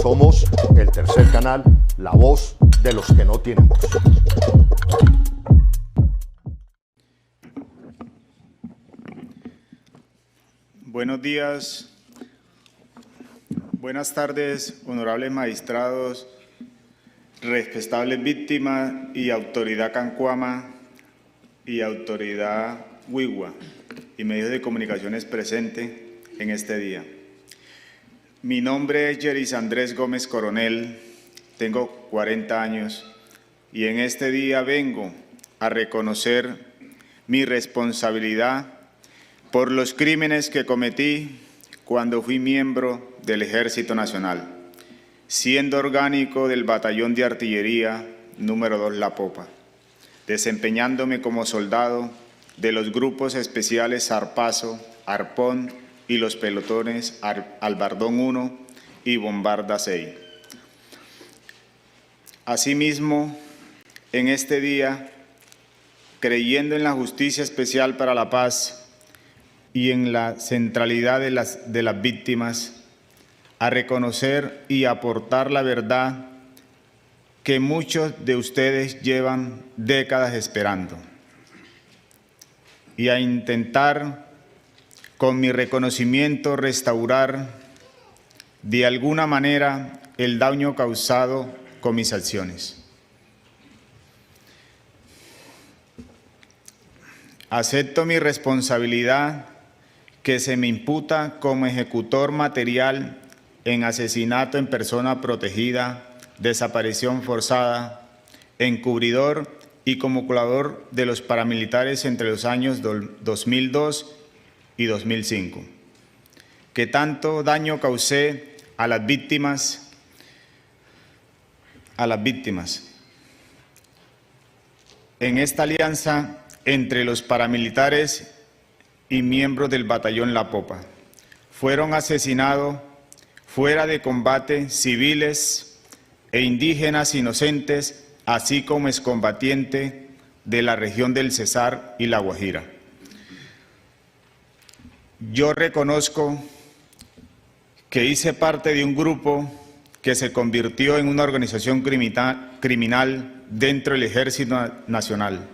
Somos el tercer canal, la voz de los que no tienen voz. Buenos días, buenas tardes, honorables magistrados, respetables víctimas y autoridad Cancuama y autoridad Huigua y medios de comunicaciones presentes en este día. Mi nombre es Yeris Andrés Gómez Coronel, tengo 40 años y en este día vengo a reconocer mi responsabilidad por los crímenes que cometí cuando fui miembro del Ejército Nacional, siendo orgánico del Batallón de Artillería número 2 La Popa, desempeñándome como soldado de los grupos especiales Zarpazo, Arpón y los pelotones Albardón 1 y Bombarda 6. Asimismo, en este día, creyendo en la justicia especial para la paz y en la centralidad de las víctimas, a reconocer y aportar la verdad que muchos de ustedes llevan décadas esperando, y a intentar con mi reconocimiento restaurar de alguna manera el daño causado con mis acciones. Acepto mi responsabilidad que se me imputa como ejecutor material en asesinato en persona protegida, desaparición forzada, encubridor y como colador de los paramilitares entre los años 2002 y 2005, que tanto daño causé a las víctimas. En esta alianza entre los paramilitares y miembros del Batallón La Popa, fueron asesinados fuera de combate civiles e indígenas inocentes, así como excombatientes de la región del Cesar y La Guajira. Yo reconozco que hice parte de un grupo que se convirtió en una organización criminal dentro del Ejército Nacional,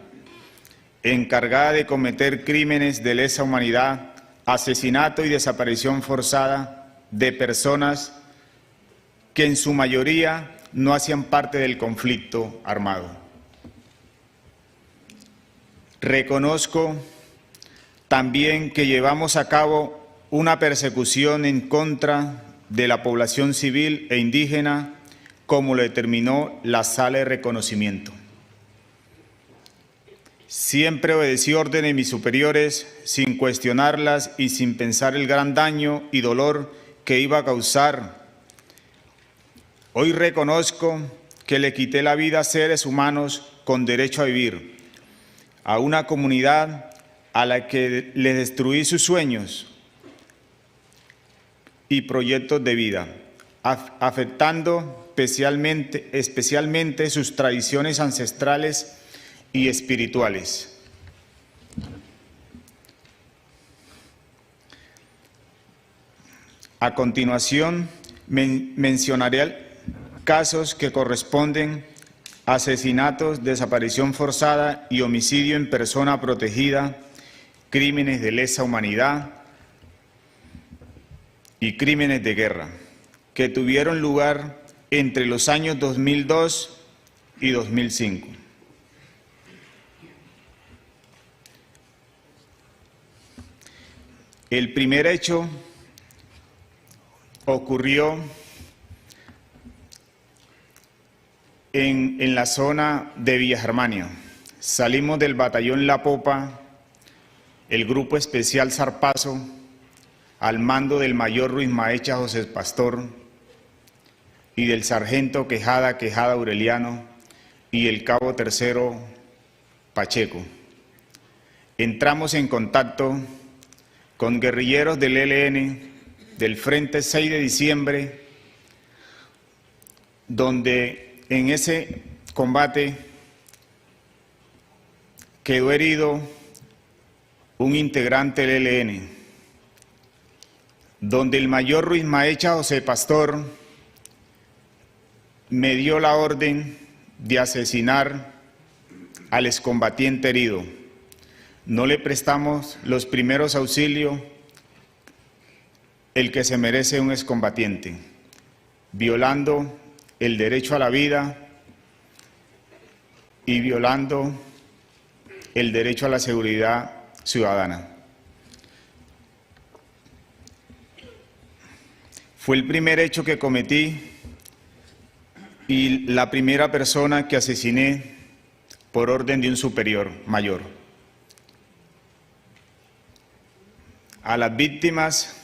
encargada de cometer crímenes de lesa humanidad, asesinato y desaparición forzada de personas que en su mayoría no hacían parte del conflicto armado. Reconozco también que llevamos a cabo una persecución en contra de la población civil e indígena, como lo determinó la Sala de Reconocimiento. Siempre obedecí órdenes de mis superiores sin cuestionarlas y sin pensar el gran daño y dolor que iba a causar. Hoy reconozco que le quité la vida a seres humanos con derecho a vivir, a una comunidad a la que le destruí sus sueños y proyectos de vida, afectando especialmente sus tradiciones ancestrales y espirituales. A continuación, mencionaré casos que corresponden a asesinatos, desaparición forzada y homicidio en persona protegida, crímenes de lesa humanidad y crímenes de guerra, que tuvieron lugar entre los años 2002 y 2005. El primer hecho ocurrió en la zona de Villa Germania. Salimos del Batallón La Popa, el Grupo Especial Zarpazo, al mando del mayor Ruiz Maecha José Pastor y del sargento Quejada Aureliano y el cabo tercero Pacheco. Entramos en contacto con guerrilleros del ELN del Frente 6 de Diciembre, donde en ese combate quedó herido un integrante del ELN, donde el mayor Ruiz Maecha José Pastor me dio la orden de asesinar al excombatiente herido. No le prestamos los primeros auxilios, el que se merece un excombatiente, violando el derecho a la vida y violando el derecho a la seguridad ciudadana. Fue el primer hecho que cometí y la primera persona que asesiné por orden de un superior mayor. A las víctimas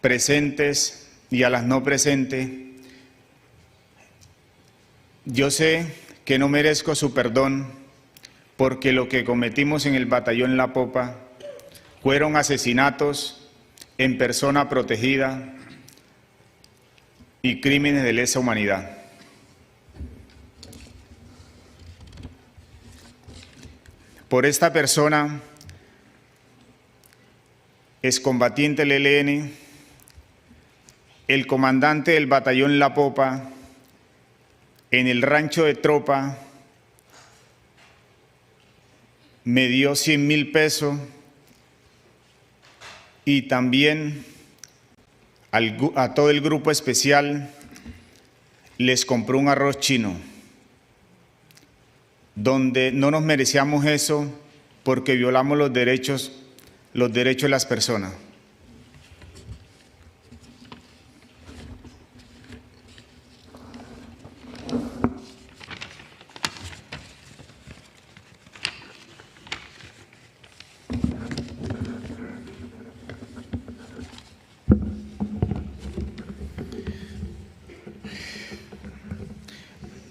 presentes y a las no presentes, yo sé que no merezco su perdón porque lo que cometimos en el batallón La Popa fueron asesinatos en persona protegida y crímenes de lesa humanidad. Por esta persona, excombatiente del ELN, el comandante del batallón La Popa, en el rancho de tropa, me dio 100.000 pesos y también a todo el grupo especial les compró un arroz chino, donde no nos merecíamos eso porque violamos los derechos de las personas.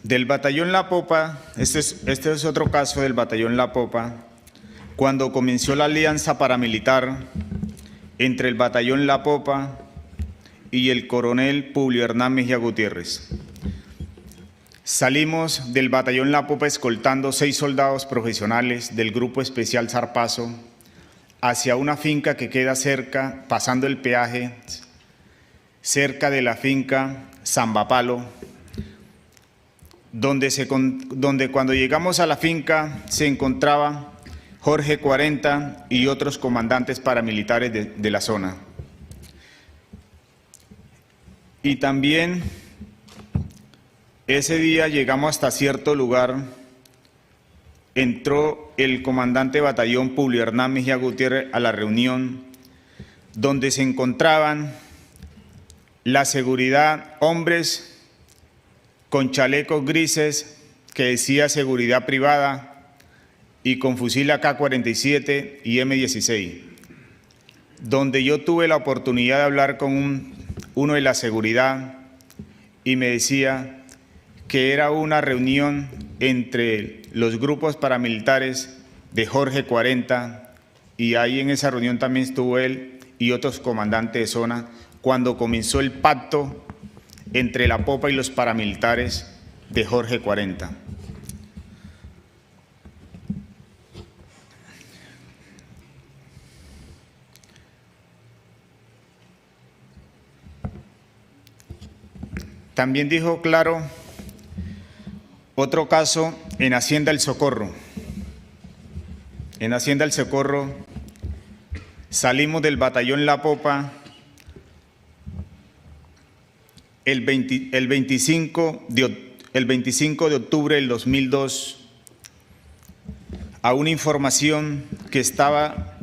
Del batallón La Popa, este es otro caso del batallón La Popa, cuando comenzó la alianza paramilitar entre el batallón La Popa y el coronel Publio Hernán Mejía Gutiérrez. Salimos del batallón La Popa escoltando 6 soldados profesionales del Grupo Especial Zarpazo hacia una finca que queda cerca, pasando el peaje, cerca de la finca Zambapalo, donde cuando llegamos a la finca se encontraba Jorge 40 y otros comandantes paramilitares de la zona. Y también ese día llegamos hasta cierto lugar, entró el comandante de batallón Publio Hernán Mejía Gutiérrez a la reunión, donde se encontraban la seguridad, hombres con chalecos grises que decía seguridad privada y con fusil AK-47 y M16, donde yo tuve la oportunidad de hablar con uno de la seguridad y me decía que era una reunión entre los grupos paramilitares de Jorge 40 y ahí en esa reunión también estuvo él y otros comandantes de zona cuando comenzó el pacto entre La Popa y los paramilitares de Jorge 40. También dijo claro otro caso en Hacienda El Socorro. En Hacienda El Socorro salimos del batallón La Popa el 25 de octubre del 2002 a una información que estaba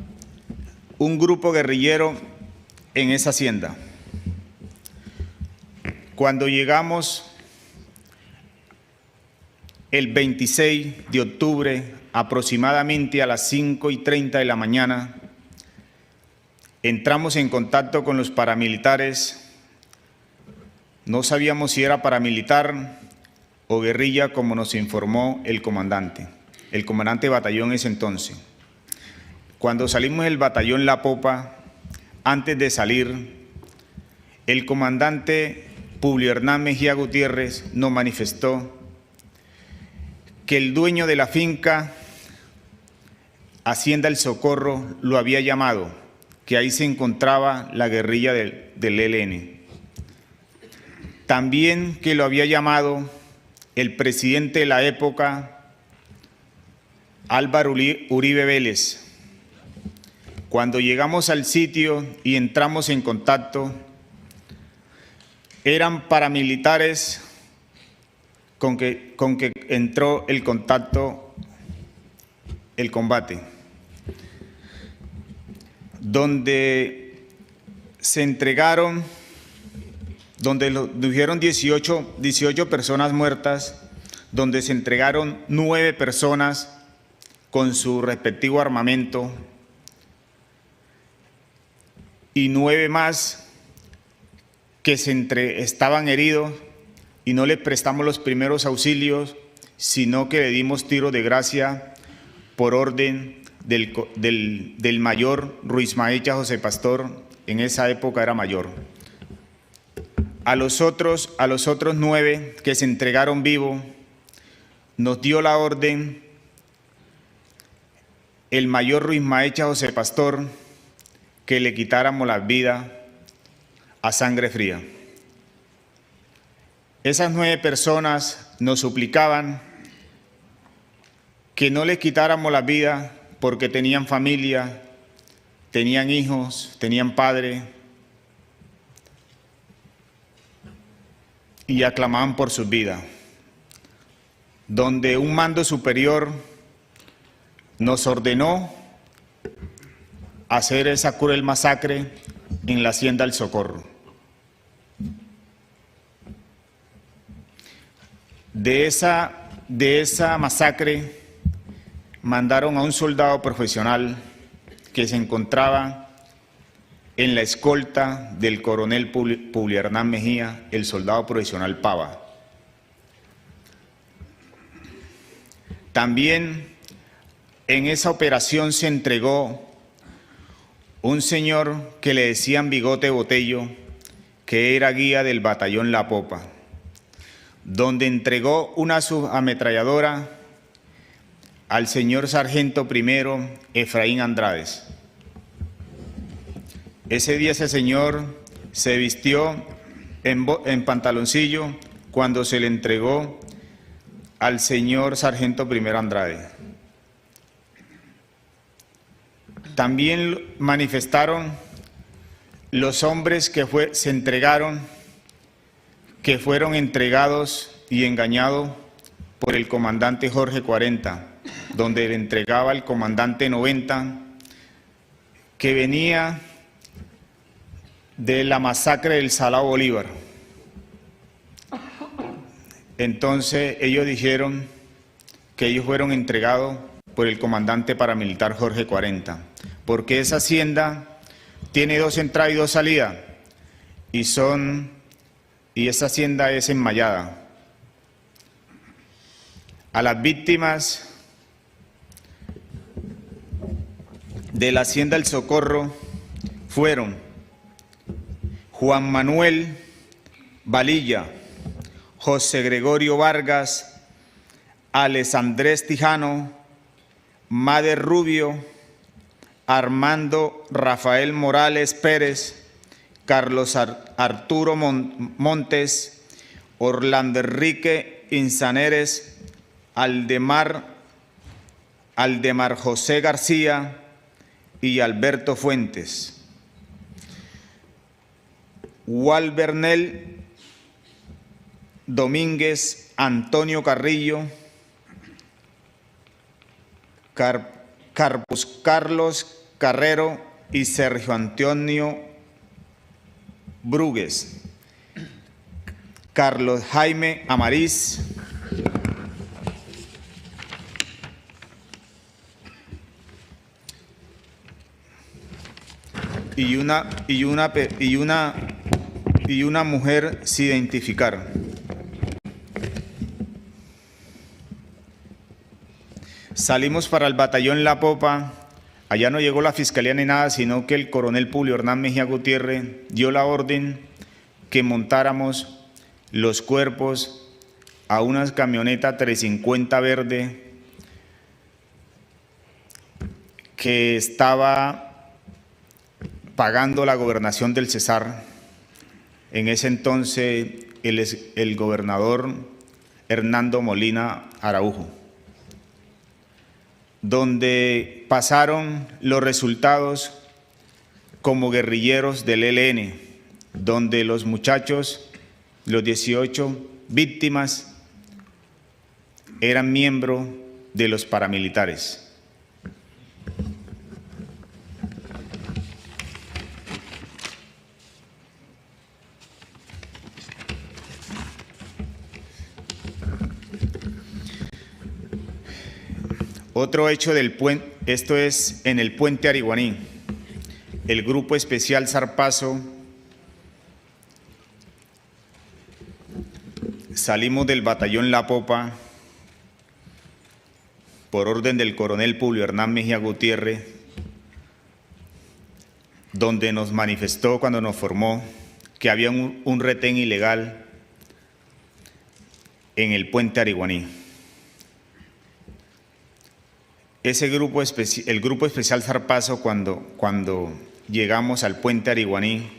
un grupo guerrillero en esa hacienda. Cuando llegamos el 26 de octubre, aproximadamente a las 5:30 de la mañana, entramos en contacto con los paramilitares. No sabíamos si era paramilitar o guerrilla, como nos informó el comandante de batallón ese entonces. Cuando salimos del batallón La Popa, antes de salir, el comandante Publio Hernán Mejía Gutiérrez nos manifestó que el dueño de la finca Hacienda El Socorro lo había llamado, que ahí se encontraba la guerrilla del ELN. también que lo había llamado el presidente de la época, Álvaro Uribe Vélez. Cuando llegamos al sitio y entramos en contacto, eran paramilitares con que entró el contacto, el combate, donde se entregaron, donde dijeron 18 personas muertas, donde se entregaron 9 personas con su respectivo armamento y 9 más que estaban heridos y no les prestamos los primeros auxilios, sino que le dimos tiro de gracia por orden del mayor Ruiz Maecha José Pastor. En esa época era mayor. A los otros 9 que se entregaron vivos, nos dio la orden el mayor Ruiz Maecha José Pastor que le quitáramos la vida a sangre fría. Esas 9 personas nos suplicaban que no les quitáramos la vida porque tenían familia, tenían hijos, tenían padre, y aclamaban por sus vidas, donde un mando superior nos ordenó hacer esa cruel masacre en la Hacienda El Socorro. De esa masacre mandaron a un soldado profesional que se encontraba en la escolta del coronel Publio Hernán Mejía, el soldado profesional Pava. También en esa operación se entregó un señor que le decían Bigote Botello, que era guía del batallón La Popa, donde entregó una subametralladora al señor sargento primero Efraín Andrades. Ese día ese señor se vistió en pantaloncillo cuando se le entregó al señor sargento primero Andrade. También manifestaron los hombres que se entregaron, que fueron entregados y engañados por el comandante Jorge 40, donde le entregaba al comandante 90, que venía de la masacre del Salao Bolívar. Entonces ellos dijeron que ellos fueron entregados por el comandante paramilitar Jorge 40, porque esa hacienda tiene 2 entradas y 2 salidas, y esa hacienda es enmayada. A las víctimas de la Hacienda El Socorro fueron Juan Manuel Valilla, José Gregorio Vargas, Alex Andrés Tijano, Mader Rubio, Armando Rafael Morales Pérez, Carlos Arturo Montes, Orlando Enrique Insaneres, Aldemar José García y Alberto Fuentes. Walbernel Domínguez, Antonio Carrillo, Carlos Carrero y Sergio Antonio Brugues, Carlos Jaime Amariz, y una mujer sin identificar. Salimos para el batallón La Popa. Allá no llegó la fiscalía ni nada, sino que el coronel Publio Hernán Mejía Gutiérrez dio la orden que montáramos los cuerpos a una camioneta 350 verde que estaba pagando la gobernación del Cesar. En ese entonces el gobernador Hernando Molina Araujo, donde pasaron los resultados como guerrilleros del ELN, donde los muchachos, los 18 víctimas, eran miembros de los paramilitares. Otro hecho del puente, esto es en el puente Ariguaní. El Grupo Especial Zarpazo, salimos del batallón La Popa por orden del coronel Publio Hernán Mejía Gutiérrez, donde nos manifestó cuando nos formó que había un retén ilegal en el puente Ariguaní. El Grupo Especial Zarpazo, cuando llegamos al puente Ariguaní,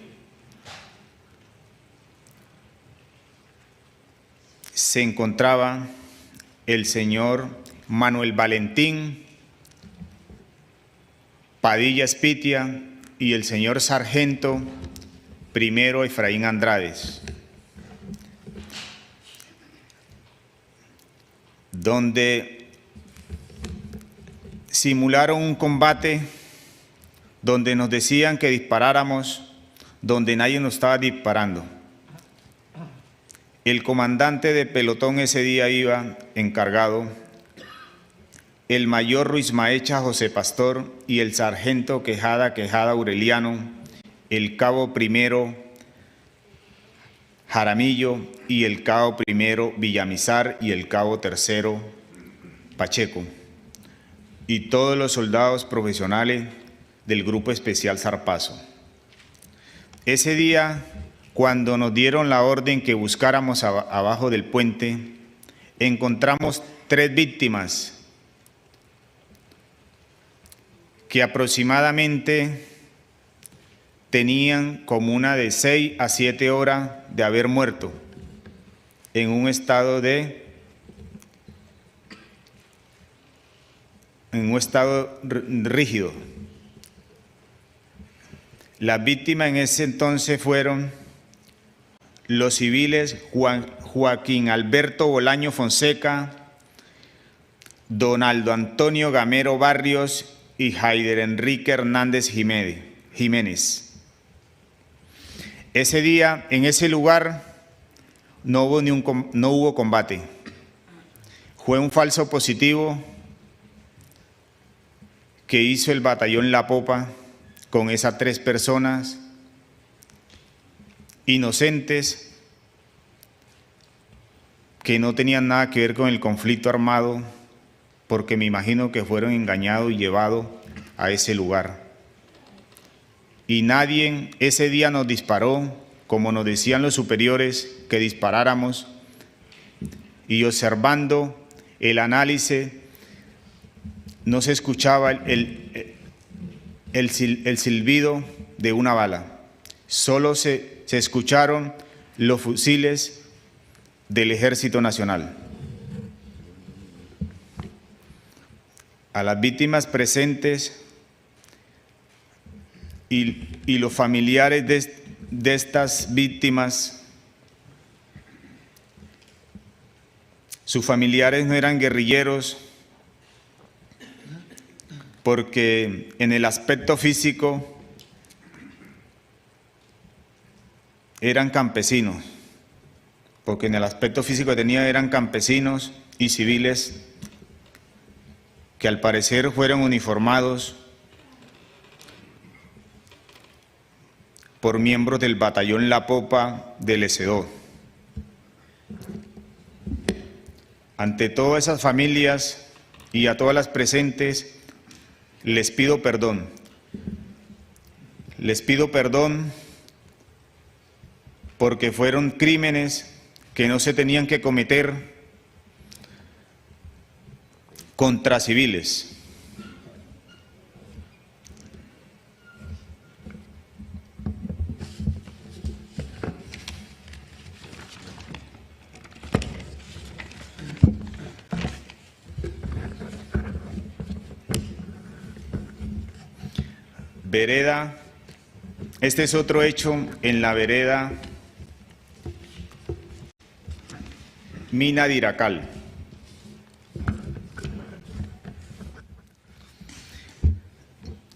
se encontraba el señor Manuel Valentín Padilla Espitia y el señor sargento primero Efraín Andrades, donde simularon un combate donde nos decían que disparáramos donde nadie nos estaba disparando. El comandante de pelotón ese día iba encargado, el mayor Ruiz Maecha José Pastor y el sargento Quejada Aureliano, el cabo primero Jaramillo y el cabo primero Villamizar y el cabo tercero Pacheco, y todos los soldados profesionales del Grupo Especial Zarpazo. Ese día, cuando nos dieron la orden que buscáramos abajo del puente, encontramos 3 víctimas que aproximadamente tenían como una de 6 a 7 horas de haber muerto en un estado rígido. Las víctimas en ese entonces fueron los civiles Joaquín Alberto Bolaño Fonseca, Donaldo Antonio Gamero Barrios y Jaider Enrique Hernández Jiménez. Ese día, en ese lugar, no hubo combate. Fue un falso positivo que hizo el batallón La Popa con esas 3 personas inocentes que no tenían nada que ver con el conflicto armado, porque me imagino que fueron engañados y llevados a ese lugar. Y nadie ese día nos disparó, como nos decían los superiores que disparáramos, y observando el análisis no se escuchaba el silbido de una bala, solo se escucharon los fusiles del Ejército Nacional. A las víctimas presentes y los familiares de estas víctimas, sus familiares no eran guerrilleros, porque en el aspecto físico eran campesinos, porque en el aspecto físico que tenía eran campesinos y civiles que al parecer fueron uniformados por miembros del batallón La Popa del SDO. Ante todas esas familias y a todas las presentes, les pido perdón. Les pido perdón porque fueron crímenes que no se tenían que cometer contra civiles. Vereda, este es otro hecho en la vereda Mina de Iracal.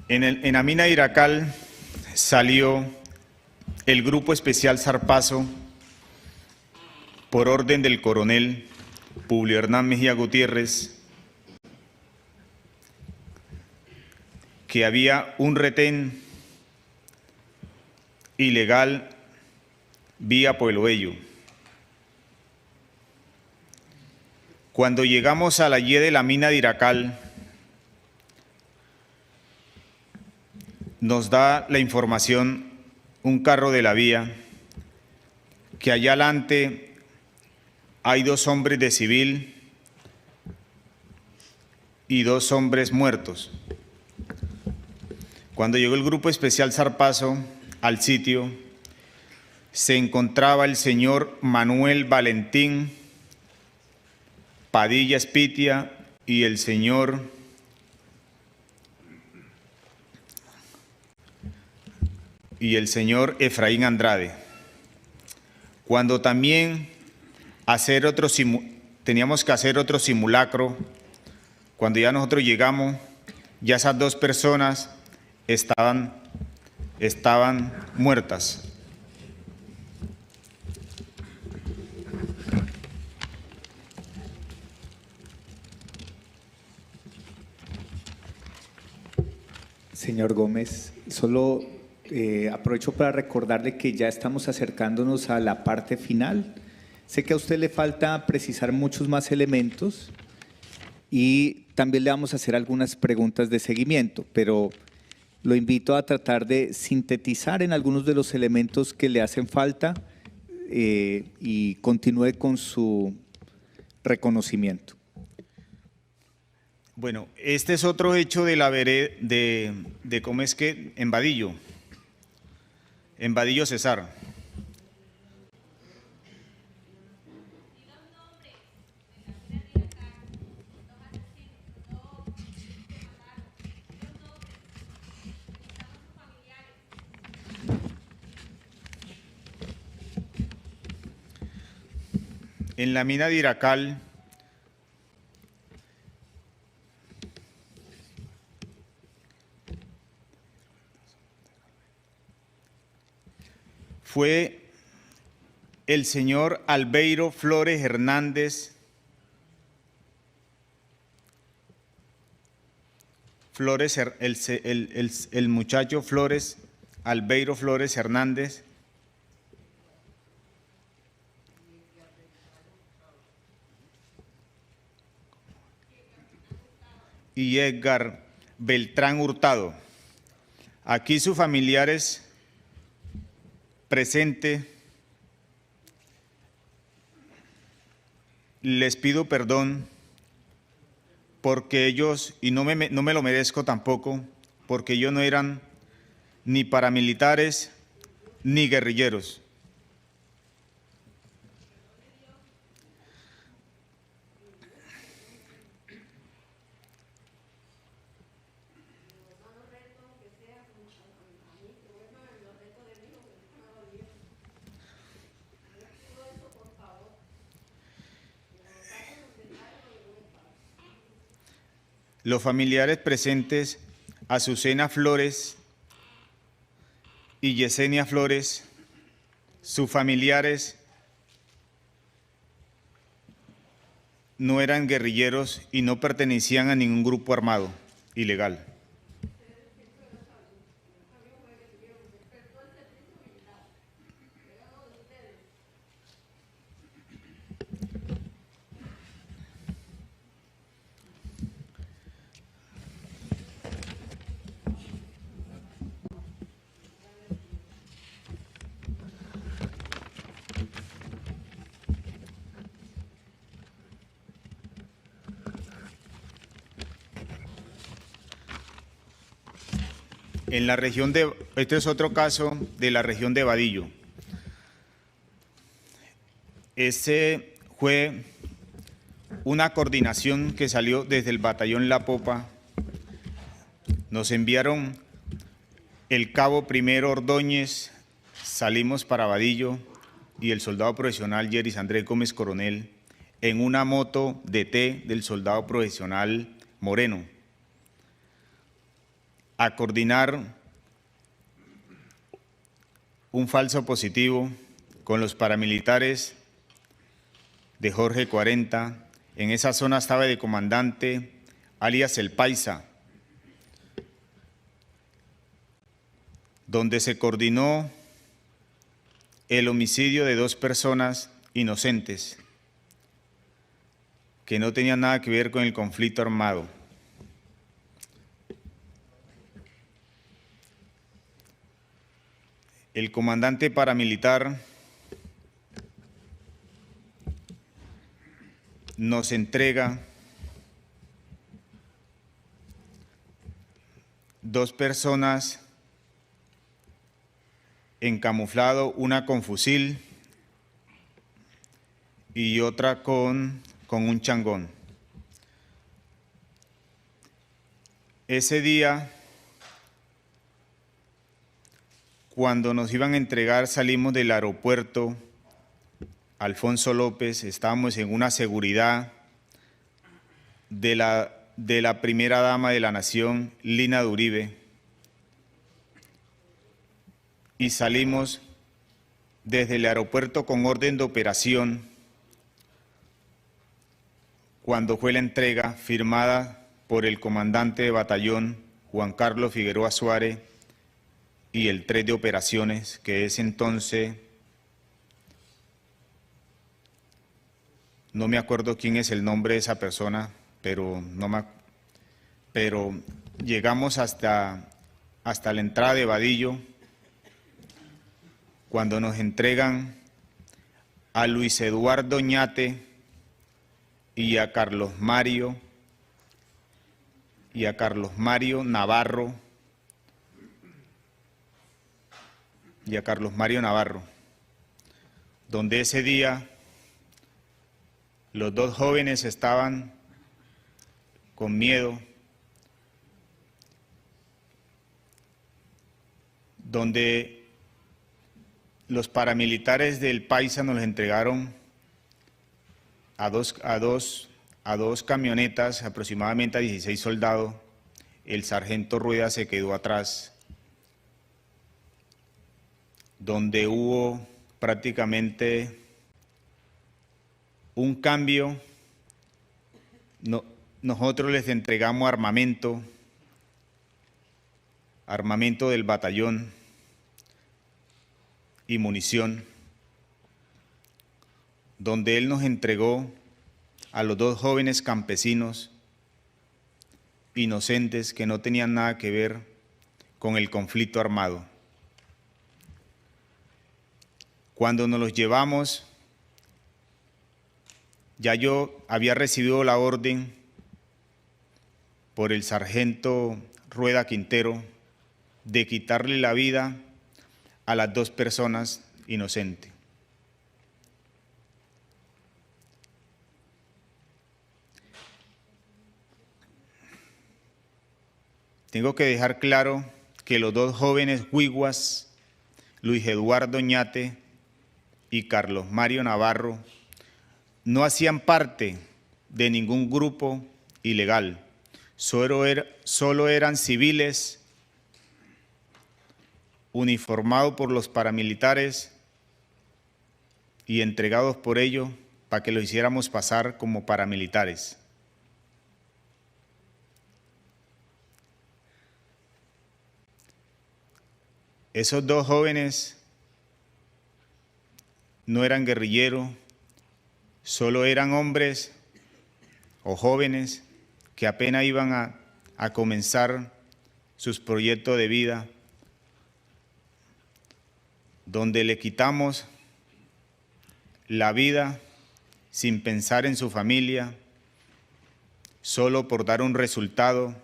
En la mina de Iracal salió el Grupo Especial Zarpazo por orden del coronel Publio Hernán Mejía Gutiérrez, que había un retén ilegal vía Pueblo Bello. Cuando llegamos a la Y de la mina de Iracal, nos da la información un carro de la vía que allá adelante hay 2 hombres de civil y 2 hombres muertos. Cuando llegó el Grupo Especial Zarpazo al sitio, se encontraba el señor Manuel Valentín Padilla Espitia y el señor Efraín Andrade. Cuando también teníamos que hacer otro simulacro, cuando ya nosotros llegamos, ya esas 2 personas estaban muertas. Señor Gómez, solo aprovecho para recordarle que ya estamos acercándonos a la parte final. Sé que a usted le falta precisar muchos más elementos y también le vamos a hacer algunas preguntas de seguimiento, pero lo invito a tratar de sintetizar en algunos de los elementos que le hacen falta y continúe con su reconocimiento. Bueno, este es otro hecho de la vereda de ¿cómo es que? En Vadillo Cesar. En la mina de Iracal fue el señor Albeiro Flores Hernández, el muchacho Flores, Albeiro Flores Hernández, y Edgar Beltrán Hurtado. Aquí sus familiares presentes, les pido perdón porque ellos, y no me lo merezco tampoco, porque ellos no eran ni paramilitares ni guerrilleros. Los familiares presentes, Azucena Flores y Yesenia Flores, sus familiares no eran guerrilleros y no pertenecían a ningún grupo armado ilegal. En la región este es otro caso de la región de Vadillo. Ese fue una coordinación que salió desde el batallón La Popa. Nos enviaron el cabo primero Ordóñez, salimos para Vadillo y el soldado profesional Yeris Andrés Gómez Coronel en una moto DT del soldado profesional Moreno a coordinar un falso positivo con los paramilitares de Jorge 40. En esa zona estaba de comandante alias El Paisa, donde se coordinó el homicidio de 2 personas inocentes que no tenían nada que ver con el conflicto armado. El comandante paramilitar nos entrega 2 personas en camuflado, una con fusil y otra con un changón. Ese día, cuando nos iban a entregar, salimos del aeropuerto Alfonso López, estábamos en una seguridad de la primera dama de la nación, Lina Duribe, y salimos desde el aeropuerto con orden de operación cuando fue la entrega firmada por el comandante de batallón Juan Carlos Figueroa Suárez y el 3 de operaciones, que es entonces, no me acuerdo quién es el nombre de esa persona, pero llegamos hasta la entrada de Vadillo, cuando nos entregan a Luis Eduardo Oñate y a Carlos Mario Navarro, donde ese día los 2 jóvenes estaban con miedo, donde los paramilitares del Paisa nos entregaron a dos camionetas, aproximadamente a 16 soldados. El sargento Rueda se quedó atrás, donde hubo prácticamente un cambio. Nosotros les entregamos armamento del batallón y munición, donde él nos entregó a los 2 jóvenes campesinos inocentes que no tenían nada que ver con el conflicto armado. Cuando nos los llevamos, ya yo había recibido la orden por el sargento Rueda Quintero de quitarle la vida a las 2 personas inocentes. Tengo que dejar claro que los 2 jóvenes huiguas, Luis Eduardo Oñate y Carlos Mario Navarro, no hacían parte de ningún grupo ilegal, solo eran civiles uniformados por los paramilitares y entregados por ellos para que los hiciéramos pasar como paramilitares. Esos 2 jóvenes no eran guerrilleros, solo eran hombres o jóvenes que apenas iban a comenzar sus proyectos de vida, donde le quitamos la vida sin pensar en su familia, solo por dar un resultado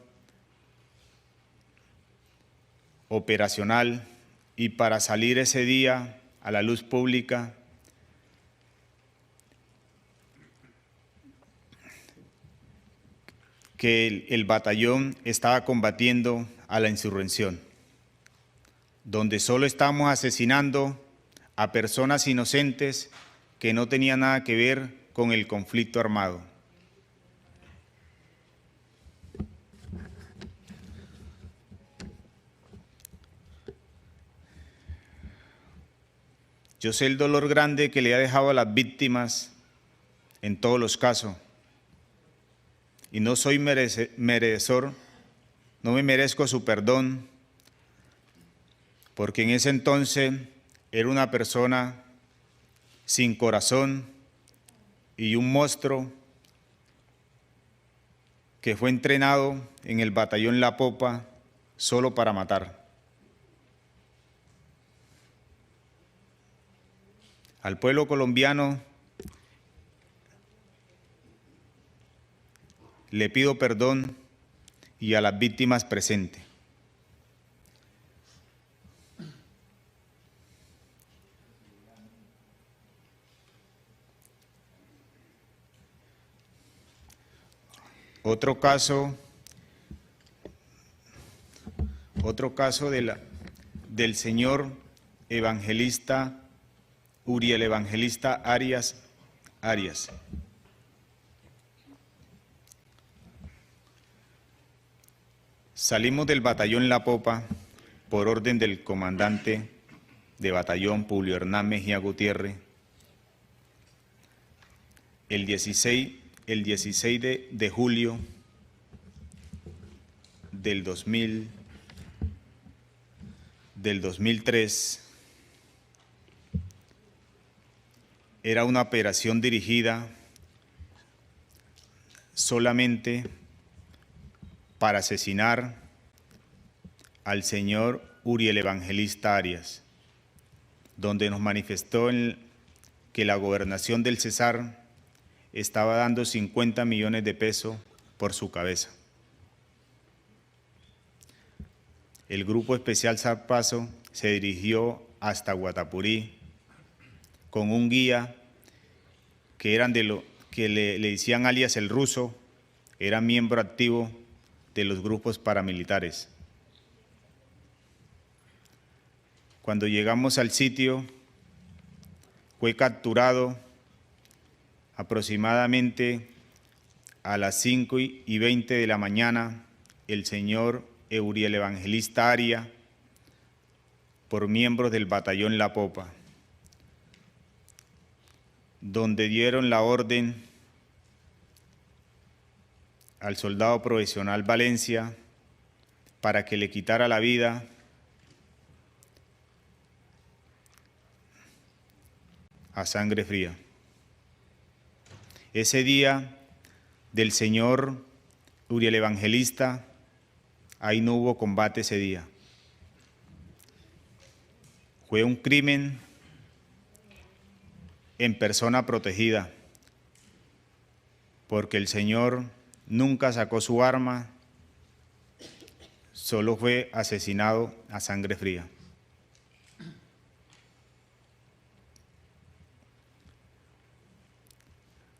operacional y para salir ese día a la luz pública que el batallón estaba combatiendo a la insurrección. donde solo estamos asesinando a personas inocentes que no tenían nada que ver con el conflicto armado. Yo sé el dolor grande que le ha dejado a las víctimas en todos los casos. Y no soy merecedor, no me merezco su perdón, porque en ese entonces era una persona sin corazón y un monstruo que fue entrenado en el batallón La Popa solo para matar. Al pueblo colombiano le pido perdón y a las víctimas presentes. Otro caso del señor evangelista Uriel Evangelista Arias. Salimos del batallón La Popa por orden del comandante de batallón Publio Hernán Mejía Gutiérrez el 16 de julio del 2003. Era una operación dirigida solamente para asesinar al señor Uriel Evangelista Arias, donde nos manifestó que la gobernación del Cesar estaba dando 50 millones de pesos por su cabeza. El Grupo Especial Zarpazo se dirigió hasta Guatapurí con un guía que eran de lo que le decían alias el ruso, era miembro activo de los grupos paramilitares. Cuando llegamos al sitio, fue capturado aproximadamente a las 5:20 de la mañana el señor Uriel Evangelista Arias por miembros del batallón La Popa, donde dieron la orden al soldado profesional Valencia para que le quitara la vida a sangre fría. Ese día del señor Uriel Evangelista, ahí no hubo combate ese día. Fue un crimen en persona protegida, porque el señor nunca sacó su arma, solo fue asesinado a sangre fría.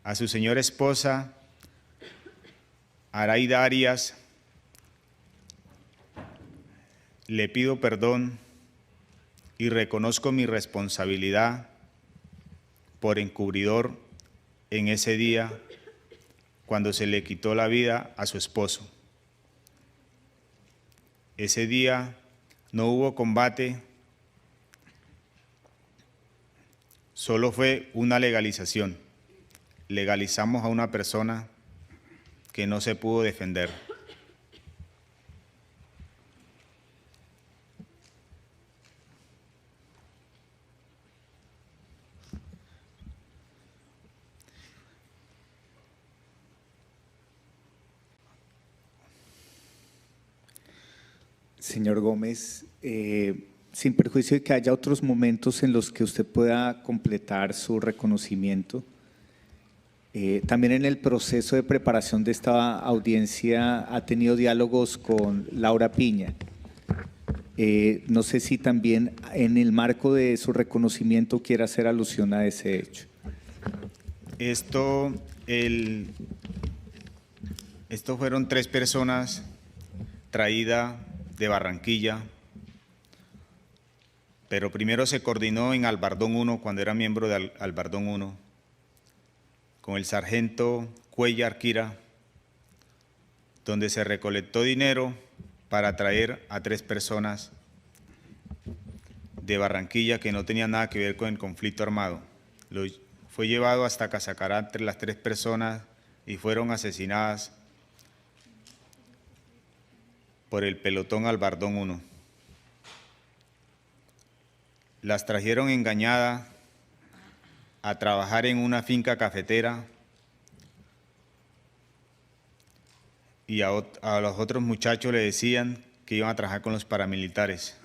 A su señora esposa, Araida Arias, le pido perdón y reconozco mi responsabilidad por encubridor en ese día cuando se le quitó la vida a su esposo. Ese día no hubo combate, solo fue una legalización. Legalizamos a una persona que no se pudo defender. Señor Gómez, sin perjuicio de que haya otros momentos en los que usted pueda completar su reconocimiento, también en el proceso de preparación de esta audiencia ha tenido diálogos con Laura Piña. No sé si también en el marco de su reconocimiento quiere hacer alusión a ese hecho. Esto fueron 3 personas traídas de Barranquilla, pero primero se coordinó en Albardón 1, cuando era miembro de Albardón 1, con el sargento Cuellar Quira, donde se recolectó dinero para traer a 3 personas de Barranquilla que no tenían nada que ver con el conflicto armado. Fue llevado hasta Casacará entre las 3 personas y fueron asesinadas por el pelotón Albardón 1. Las trajeron engañadas a trabajar en una finca cafetera y a los otros muchachos le decían que iban a trabajar con los paramilitares.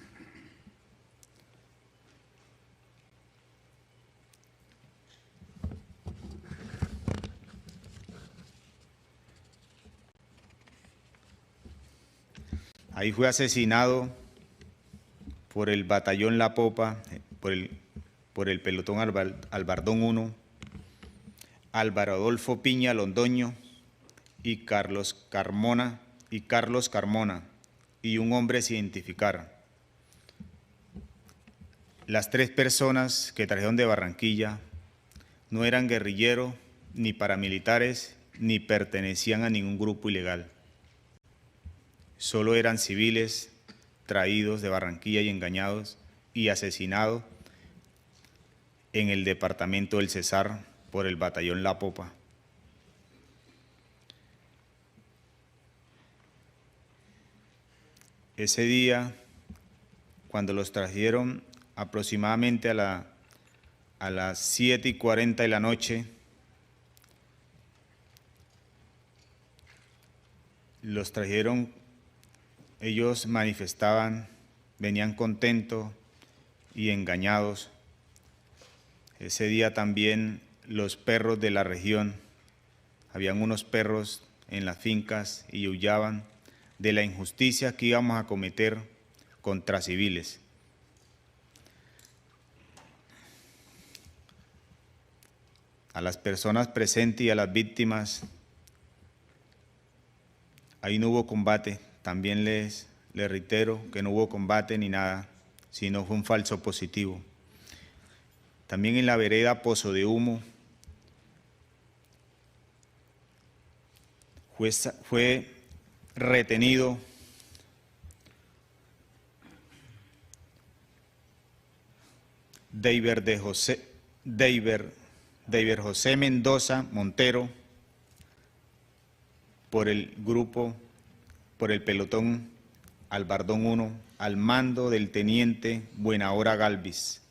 Ahí fue asesinado por el batallón La Popa, por el pelotón Albardón 1, Álvaro Adolfo Piña Londoño y Carlos Carmona, y un hombre se identificaron. Las 3 personas que trajeron de Barranquilla no eran guerrilleros, ni paramilitares, ni pertenecían a ningún grupo ilegal. Solo eran civiles traídos de Barranquilla y engañados y asesinados en el departamento del Cesar por el batallón La Popa. Ese día, cuando los trajeron aproximadamente a las 7:40 de la noche, los trajeron, ellos manifestaban, venían contentos y engañados. Ese día también los perros de la región, habían unos perros en las fincas y huyaban de la injusticia que íbamos a cometer contra civiles. A las personas presentes y a las víctimas, ahí no hubo combate. También les reitero que no hubo combate ni nada, sino fue un falso positivo. También en la vereda Pozo de Humo fue retenido Deiber José Mendoza Montero por el pelotón Albardón 1 al mando del teniente Buenahora Galvis,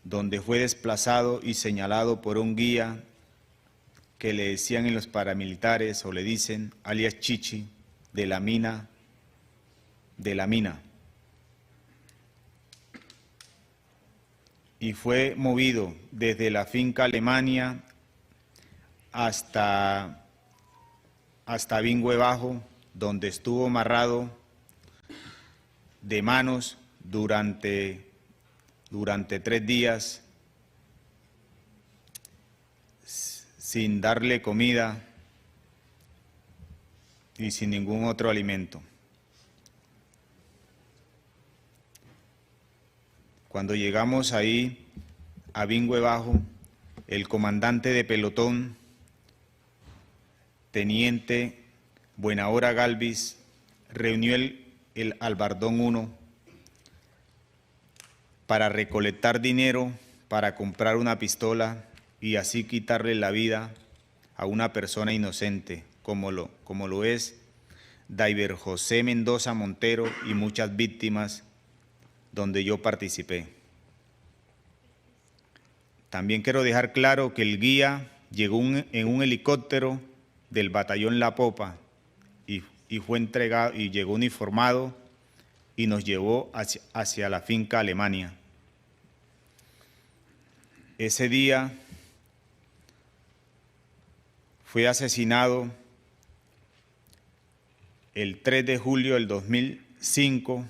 donde fue desplazado y señalado por un guía que le decían en los paramilitares, o le dicen, alias Chichi, de la mina. Y fue movido desde la finca Alemania hasta Bingüe Bajo, donde estuvo amarrado de manos durante 3 días, sin darle comida y sin ningún otro alimento. Cuando llegamos ahí a Bingüe Bajo, el comandante de pelotón, teniente Buenahora Galvis, reunió el Albardón 1 para recolectar dinero para comprar una pistola y así quitarle la vida a una persona inocente, como lo es Deiber José Mendoza Montero y muchas víctimas donde yo participé. También quiero dejar claro que el guía llegó en un helicóptero del batallón La Popa y fue entregado y llegó uniformado y nos llevó hacia la finca Alemania. Ese día fue asesinado el 3 de julio del 2005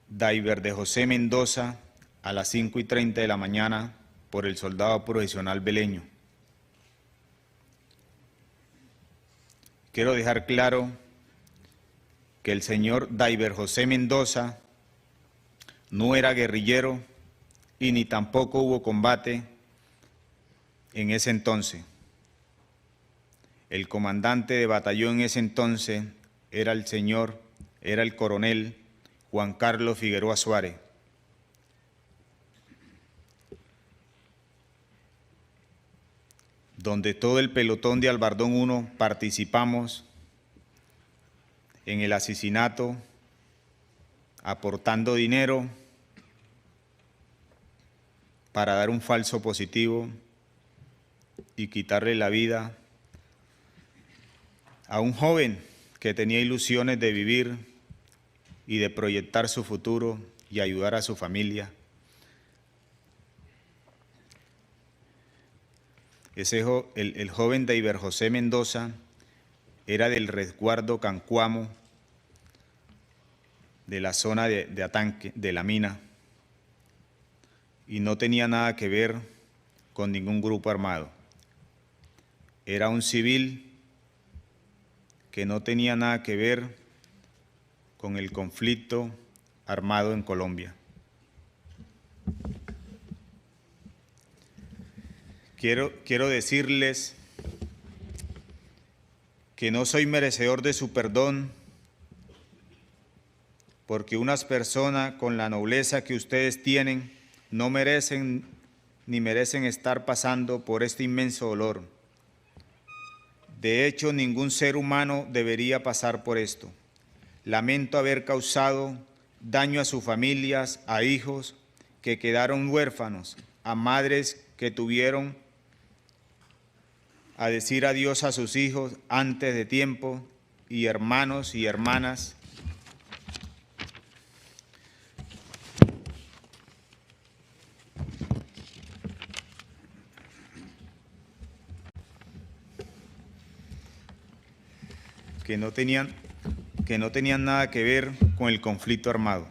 Deiber de José Mendoza a las 5:30 de la mañana por el soldado profesional beleño. Quiero dejar claro que el señor Deiber José Mendoza no era guerrillero y ni tampoco hubo combate en ese entonces. El comandante de batallón en ese entonces era el coronel Juan Carlos Figueroa Suárez. Donde todo el pelotón de Albardón 1 participamos en el asesinato, aportando dinero para dar un falso positivo y quitarle la vida a un joven que tenía ilusiones de vivir y de proyectar su futuro y ayudar a su familia. El joven Deiber José Mendoza era del resguardo Cancuamo, de la zona de Atanque, de la mina, y no tenía nada que ver con ningún grupo armado. Era un civil que no tenía nada que ver con el conflicto armado en Colombia. Quiero decirles que no soy merecedor de su perdón, porque unas personas con la nobleza que ustedes tienen no merecen ni merecen estar pasando por este inmenso dolor. De hecho, ningún ser humano debería pasar por esto. Lamento haber causado daño a sus familias, a hijos que quedaron huérfanos, a madres que tuvieron a decir adiós a sus hijos antes de tiempo, y hermanos y hermanas que no tenían nada que ver con el conflicto armado.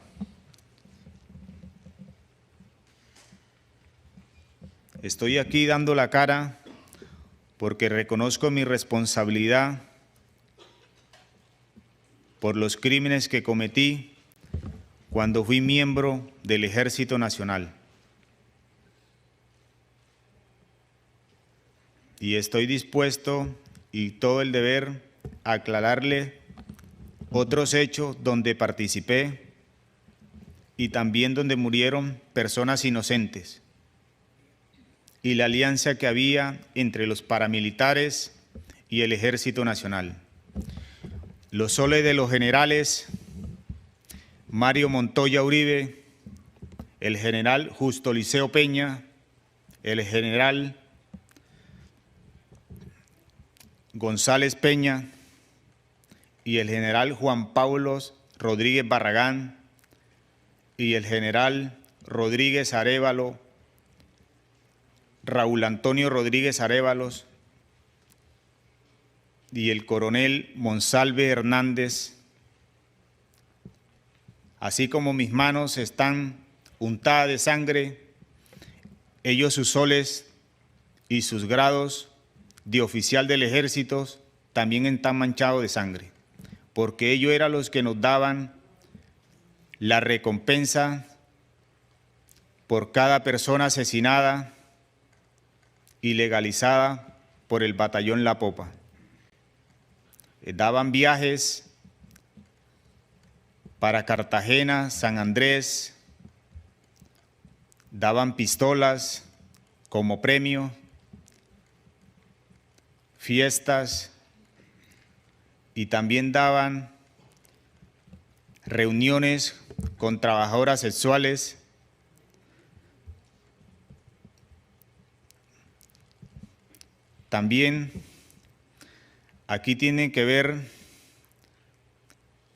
Estoy aquí dando la cara porque reconozco mi responsabilidad por los crímenes que cometí cuando fui miembro del Ejército Nacional. Y estoy dispuesto y todo el deber a aclararle otros hechos donde participé y también donde murieron personas inocentes, y la alianza que había entre los paramilitares y el Ejército Nacional. Los soles de los generales Mario Montoya Uribe, el general Justo Liceo Peña, el general González Peña y el general Juan Pablo Rodríguez Barragán y el general Rodríguez Arévalo, Raúl Antonio Rodríguez Arévalos y el coronel Monsalve Hernández, así como mis manos están untadas de sangre, ellos sus soles y sus grados de oficial del ejército también están manchados de sangre, porque ellos eran los que nos daban la recompensa por cada persona asesinada y legalizada por el batallón La Popa. Daban viajes para Cartagena, San Andrés, daban pistolas como premio, fiestas, y también daban reuniones con trabajadoras sexuales. También aquí tiene que ver,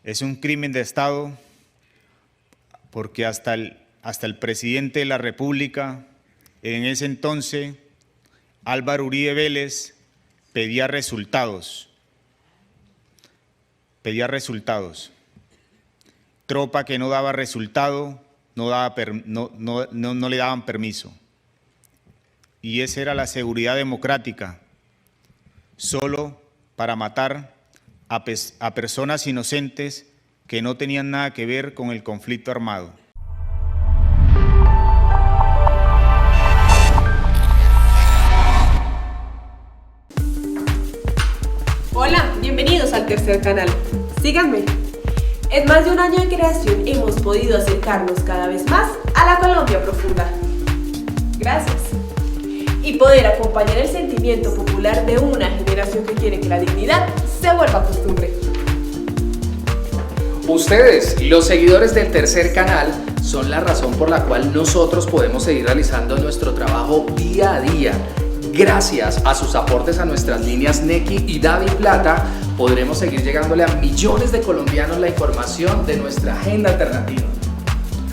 es un crimen de Estado, porque hasta el presidente de la República, en ese entonces, Álvaro Uribe Vélez, pedía resultados. Tropa que no daba resultado, no le daban permiso. Y esa era la seguridad democrática, solo para matar a personas inocentes que no tenían nada que ver con el conflicto armado. Tercer Canal. Síganme. En más de un año de creación hemos podido acercarnos cada vez más a la Colombia profunda. Gracias. Y poder acompañar el sentimiento popular de una generación que quiere que la dignidad se vuelva costumbre. Ustedes, los seguidores del Tercer Canal, son la razón por la cual nosotros podemos seguir realizando nuestro trabajo día a día. Gracias a sus aportes a nuestras líneas Nequi y DaviPlata, podremos seguir llegándole a millones de colombianos la información de nuestra agenda alternativa.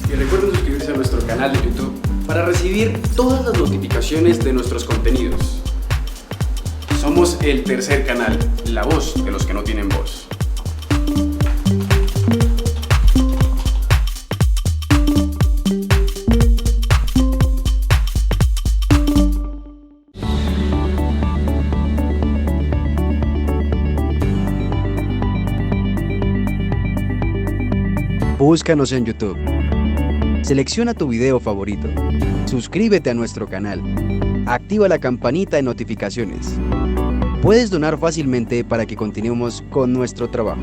Y recuerden suscribirse a nuestro canal de YouTube para recibir todas las notificaciones de nuestros contenidos. Somos el Tercer Canal, la voz de los que no tienen voz. Búscanos en YouTube. Selecciona tu video favorito. Suscríbete a nuestro canal. Activa la campanita de notificaciones. Puedes donar fácilmente para que continuemos con nuestro trabajo.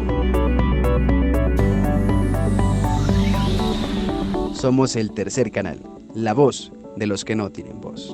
Somos el Tercer Canal, la voz de los que no tienen voz.